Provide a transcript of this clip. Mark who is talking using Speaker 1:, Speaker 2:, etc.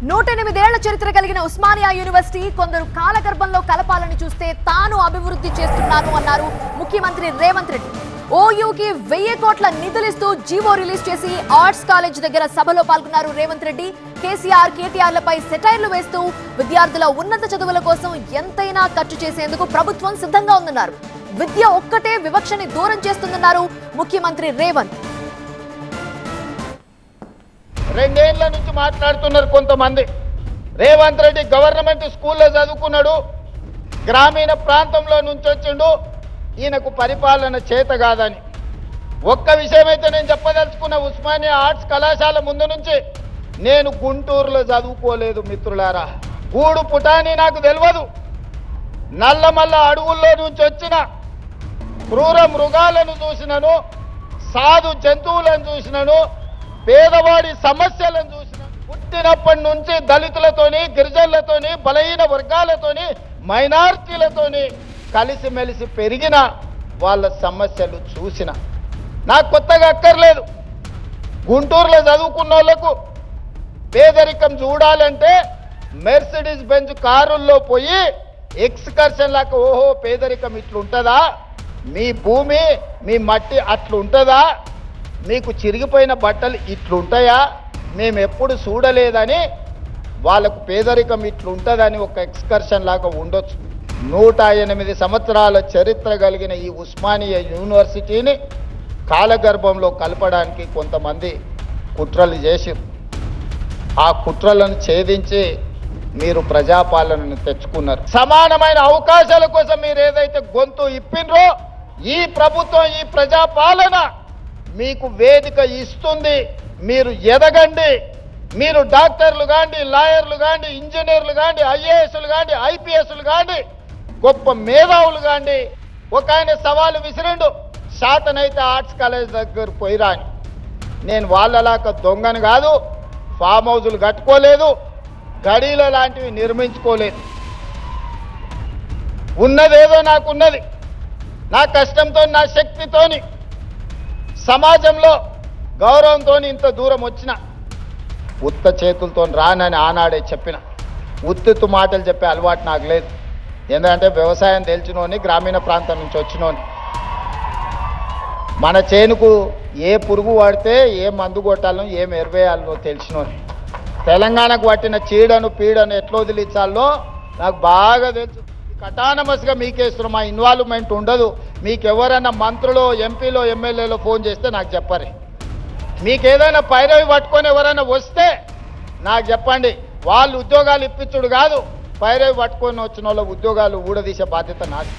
Speaker 1: 108 ఏళ్ల చరిత్ర కలిగిన ఉస్మానియా యూనివర్సిటీ కొందరు కాలగర్భంలో కలపాలని చూస్తే తాను అభివృద్ధి చేస్తున్నాను అన్నారు ముఖ్యమంత్రి రేవంత్ రెడ్డి. ఓయూకి 1000 కోట్ల నిధులిస్తూ జీవో రిలీజ్ చేసి ఆర్ట్స్ కాలేజ్ దగ్గర సభలో పాల్గొన్నారు రేవంత్ రెడ్డి. కేసీఆర్ కేటీఆర్లపై సెటైర్లు వేస్తూ విద్యార్థుల ఉన్నత చదువుల కోసం ఎంతైనా ఖర్చు చేసేందుకు ప్రభుత్వం సిద్ధంగా ఉందన్నారు. విద్య ఒక్కటే వివక్షని దూరం చేస్తుందన్నారు ముఖ్యమంత్రి రేవంత్.
Speaker 2: 2 ఏళ్ల నుంచి మాట్లాడుతున్నారు కొంతమంది. రేవంత్ రెడ్డి గవర్నమెంట్ స్కూల్లో చదువుకున్నాడు, గ్రామీణ ప్రాంతంలో నుంచి వచ్చిండు, ఈయనకు పరిపాలన చేత కాదని. ఒక్క విషయమైతే నేను చెప్పదలుచుకున్న, ఉస్మానియా ఆర్ట్స్ కళాశాల ముందు నుంచి నేను గుంటూరులో చదువుకోలేదు మిత్రులారా. గూడు పుటాని నాకు తెలియదు. నల్లమల్ల అడవుల్లో నుంచి వచ్చిన క్రూర మృగాలను చూసినాను, సాధు జంతువులను చూసినాను, పేదవాడి సమస్యలను చూసిన. పుట్టినప్పటి నుంచి దళితులతోని, గిరిజనులతోని, బలహీన వర్గాలతోని, మైనారిటీలతోని కలిసిమెలిసి పెరిగిన వాళ్ళ సమస్యలు చూసిన. నాకు కొత్తగా అక్కర్లేదు. గుంటూరులో చదువుకున్న వాళ్ళకు పేదరికం చూడాలంటే మెర్సిడీస్ బెంజ్ కారుల్లో పోయి ఎక్స్కర్షన్ లాగా, ఓహో పేదరికం ఇట్లుంటుందా, మీ భూమి మీ మట్టి అట్లుంటుందా, మీకు చిరిగిపోయిన బట్టలు ఇట్లుంటాయా, మేము ఎప్పుడు చూడలేదని వాళ్ళకు పేదరికం ఇట్లుంటుందని ఒక ఎక్స్కర్షన్ లాగా ఉండొచ్చు. 108 సంవత్సరాల చరిత్ర కలిగిన ఈ ఉస్మానియా యూనివర్సిటీని కాలగర్భంలో కలపడానికి కొంతమంది కుట్రలు చేసి, ఆ కుట్రలను ఛేదించి మీరు ప్రజాపాలనను తెచ్చుకున్నారు. సమానమైన అవకాశాల కోసం మీరు ఏదైతే గొంతు ఇప్పినరో, ఈ ప్రభుత్వం, ఈ ప్రజాపాలన మీకు వేదిక ఇస్తుంది. మీరు ఎదగండి. మీరు డాక్టర్లు కాండి, లాయర్లు కాండి, ఇంజనీర్లు కాండి, ఐఏఎస్లు కాండి, ఐపీఎస్లు కాండి, గొప్ప మేధావులు కాండి. ఒక ఆయన సవాలు విసిరిండు, శాతనైతే ఆర్ట్స్ కాలేజ్ దగ్గర పోయిరా అని. నేను వాళ్ళలాగా దొంగను కాదు, ఫామ్ హౌజులు కట్టుకోలేదు, గడీల లాంటివి నిర్మించుకోలేదు. ఉన్నదేదో నాకున్నది, నా కష్టంతో, నా శక్తితోని, సమాజంలో గౌరవంతో ఇంత దూరం వచ్చిన. ఉత్త చేతులతో రానని ఆనాడే చెప్పిన. ఉత్తు మాటలు చెప్పే అలవాటు నాకు లేదు. ఎందుకంటే వ్యవసాయం తెలిసినోని, గ్రామీణ ప్రాంతం నుంచి వచ్చినోని. మన చేనుకు ఏ పురుగు పడితే ఏ మందు కొట్టాలో, ఏం ఎరువేయాలో తెలిసినోని. తెలంగాణకు పట్టిన చీడను పీడను ఎట్లా వదిలించాలో నాకు బాగా తెలుసు. కటానమస్గా మీకేస్తున్న మా ఇన్వాల్వ్మెంట్ ఉండదు. మీకు ఎవరైనా మంత్రులు, ఎంపీలో, ఎమ్మెల్యేలో ఫోన్ చేస్తే నాకు చెప్పరు. మీకు ఏదైనా పైరవి పట్టుకొని ఎవరైనా వస్తే నాకు చెప్పండి. వాళ్ళు ఉద్యోగాలు ఇప్పించుడు కాదు, పైరవి పట్టుకొని వచ్చిన వాళ్ళ ఉద్యోగాలు ఊడదీసే బాధ్యత నాకు.